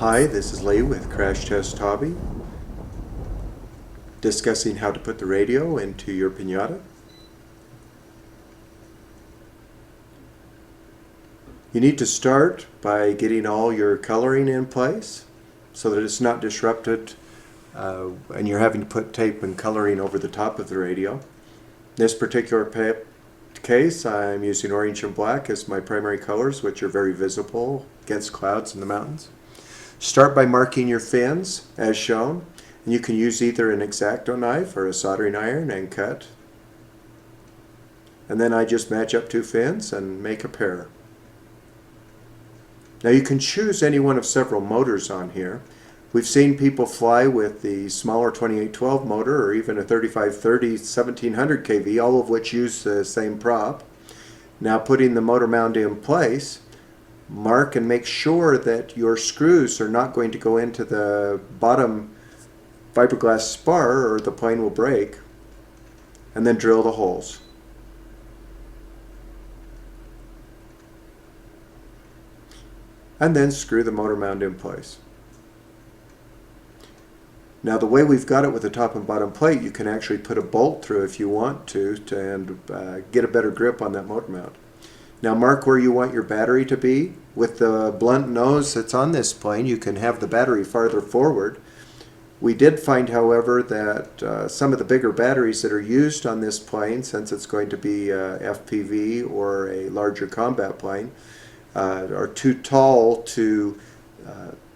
Hi, this is Lee with Crashtesthobby, discussing how to put the radio into your Pinata. You need to start by getting all your coloring in place so that it's not disrupted and you're having to put tape and coloring over the top of the radio. In this particular case, I'm using orange and black as my primary colors, which are very visible against clouds in the mountains. Start by marking your fins as shown, and you can use either an X-Acto knife or a soldering iron and cut. And then I just match up two fins and make a pair. Now you can choose any one of several motors on here. We've seen people fly with the smaller 2812 motor or even a 3530 1700 kV, all of which use the same prop. Now putting the motor mount in place, mark and make sure that your screws are not going to go into the bottom fiberglass spar or the plane will break, and then drill the holes. And then screw the motor mount in place. Now the way we've got it with the top and bottom plate, you can actually put a bolt through if you want to and get a better grip on that motor mount. Now mark where you want your battery to be. With the blunt nose that's on this plane, you can have the battery farther forward. We did find, however, that some of the bigger batteries that are used on this plane, since it's going to be FPV or a larger combat plane, are too tall to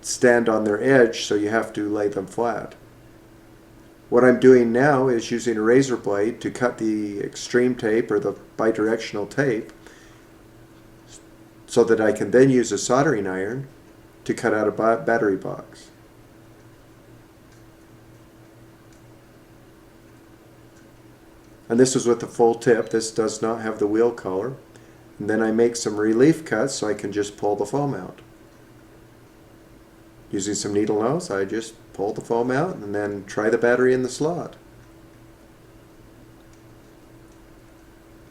stand on their edge, so you have to lay them flat. What I'm doing now is using a razor blade to cut the extreme tape or the bidirectional tape so that I can then use a soldering iron to cut out a battery box. And this is with the full tip. This does not have the wheel color. And then I make some relief cuts so I can just pull the foam out. Using some needle nose, I just pull the foam out and then try the battery in the slot.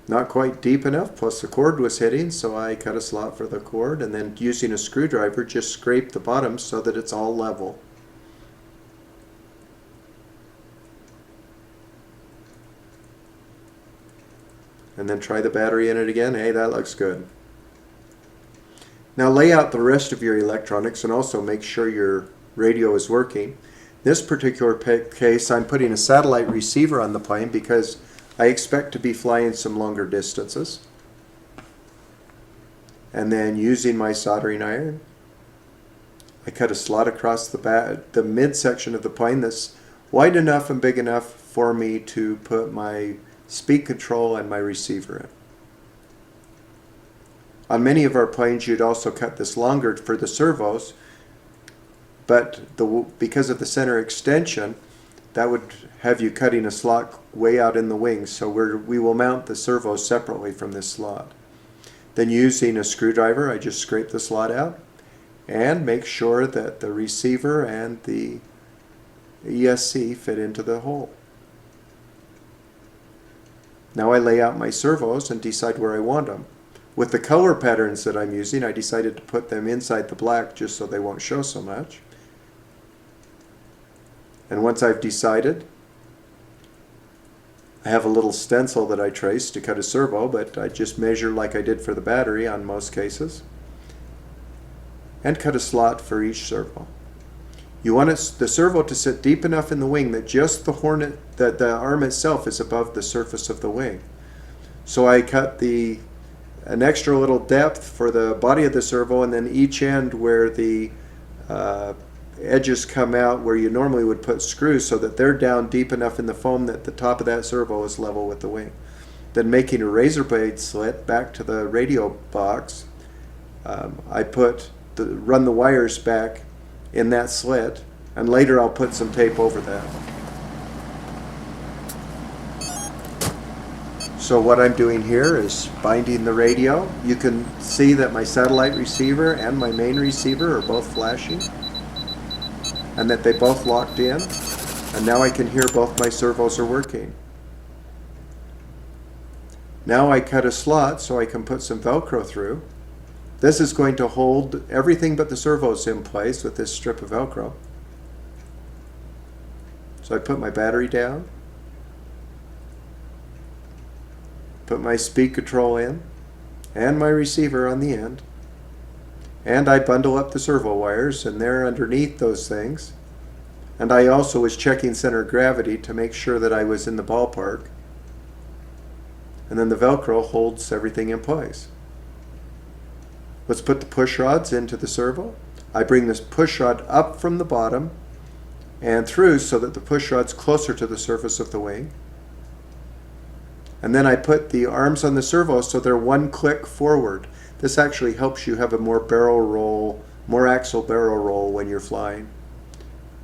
Not quite deep enough, plus the cord was hitting, so I cut a slot for the cord, and then using a screwdriver just scrape the bottom so that it's all level. And then try the battery in it again. Hey, that looks good. Now lay out the rest of your electronics and also make sure your radio is working. In this particular case, I'm putting a satellite receiver on the plane because I expect to be flying some longer distances. And then using my soldering iron, I cut a slot across the midsection of the plane that's wide enough and big enough for me to put my speed control and my receiver in. On many of our planes you'd also cut this longer for the servos, but because of the center extension, that would have you cutting a slot way out in the wings, so we will mount the servos separately from this slot. Then using a screwdriver, I just scrape the slot out and make sure that the receiver and the ESC fit into the hole. Now I lay out my servos and decide where I want them. With the color patterns that I'm using, I decided to put them inside the black just so they won't show so much. And once I've decided, I have a little stencil that I trace to cut a servo, but I just measure like I did for the battery on most cases, and cut a slot for each servo. You want the servo to sit deep enough in the wing that just the arm itself is above the surface of the wing. So I cut an extra little depth for the body of the servo, and then each end where the edges come out where you normally would put screws so that they're down deep enough in the foam that the top of that servo is level with the wing. Then making a razor blade slit back to the radio box, I run the wires back in that slit, and later I'll put some tape over that. So what I'm doing here is binding the radio. You can see that my satellite receiver and my main receiver are both flashing, and that they both locked in, and now I can hear both my servos are working. Now I cut a slot so I can put some Velcro through. This is going to hold everything but the servos in place with this strip of Velcro. So I put my battery down, put my speed control in, and my receiver on the end, and I bundle up the servo wires, and they're underneath those things. And I also was checking center of gravity to make sure that I was in the ballpark. And then the Velcro holds everything in place. Let's put the push rods into the servo. I bring this push rod up from the bottom and through so that the push rod's closer to the surface of the wing. And then I put the arms on the servo so they're one click forward. This actually helps you have a more barrel roll, more axle barrel roll when you're flying.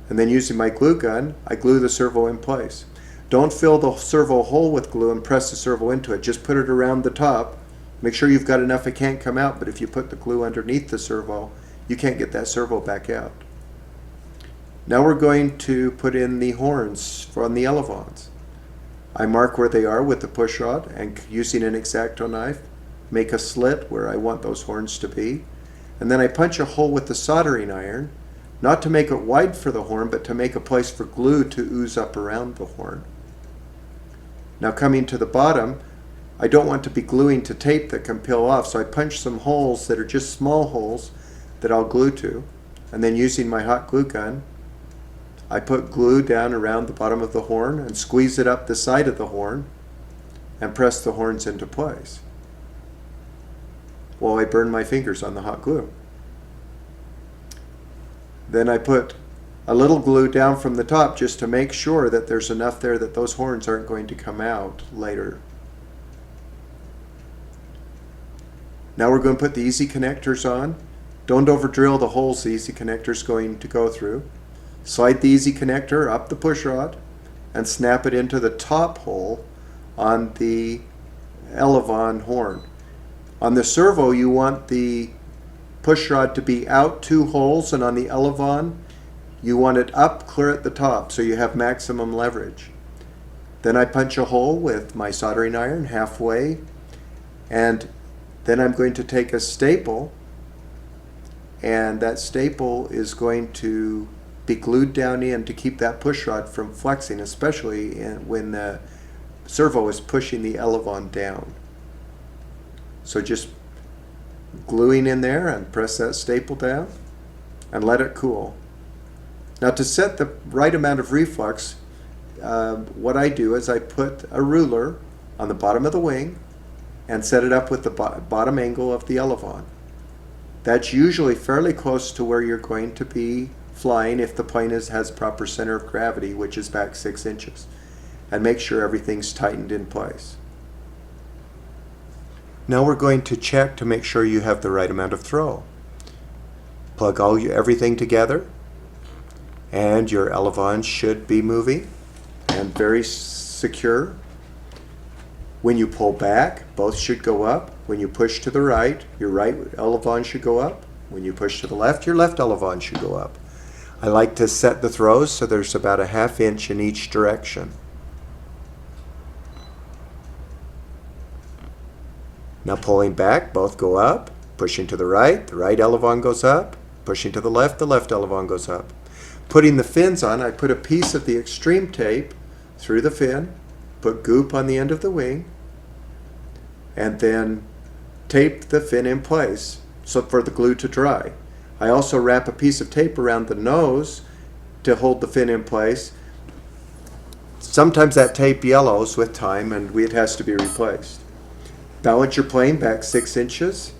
And then using my glue gun, I glue the servo in place. Don't fill the servo hole with glue and press the servo into it. Just put it around the top. Make sure you've got enough it can't come out, but if you put the glue underneath the servo, you can't get that servo back out. Now we're going to put in the horns from the elevons. I mark where they are with the push rod and using an X-Acto knife, make a slit where I want those horns to be. And then I punch a hole with the soldering iron, not to make it wide for the horn, but to make a place for glue to ooze up around the horn. Now coming to the bottom, I don't want to be gluing to tape that can peel off, so I punch some holes that are just small holes that I'll glue to. And then using my hot glue gun, I put glue down around the bottom of the horn and squeeze it up the side of the horn and press the horns into place while I burn my fingers on the hot glue. Then I put a little glue down from the top just to make sure that there's enough there that those horns aren't going to come out later. Now we're going to put the easy connectors on. Don't over drill the holes the easy connector is going to go through. Slide the easy connector up the push rod and snap it into the top hole on the elevon horn. On the servo, you want the push rod to be out 2 holes, and on the elevon, you want it up clear at the top so you have maximum leverage. Then I punch a hole with my soldering iron halfway, and then I'm going to take a staple, and that staple is going to be glued down in to keep that push rod from flexing, especially when the servo is pushing the elevon down. So just gluing in there and press that staple down and let it cool. Now to set the right amount of reflux, what I do is I put a ruler on the bottom of the wing and set it up with the bottom angle of the elevon. That's usually fairly close to where you're going to be flying if the plane has proper center of gravity, which is back 6 inches. And make sure everything's tightened in place. Now we're going to check to make sure you have the right amount of throw. Plug everything together, and your elevon should be moving and very secure. When you pull back, both should go up. When you push to the right, your right elevon should go up. When you push to the left, your left elevon should go up. I like to set the throws so there's about a 1/2 inch in each direction. Now pulling back, both go up. Pushing to the right elevon goes up. Pushing to the left elevon goes up. Putting the fins on, I put a piece of the extreme tape through the fin, put goop on the end of the wing, and then tape the fin in place so for the glue to dry. I also wrap a piece of tape around the nose to hold the fin in place. Sometimes that tape yellows with time and it has to be replaced. Balance your plane back 6 inches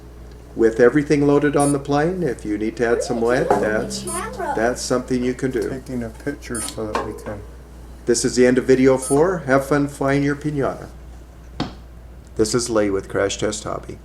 with everything loaded on the plane. If you need to add some lead, that's something you can do. Taking a picture so that we can. This is the end of video 4. Have fun flying your Pinata. This is Lee with Crash Test Hobby.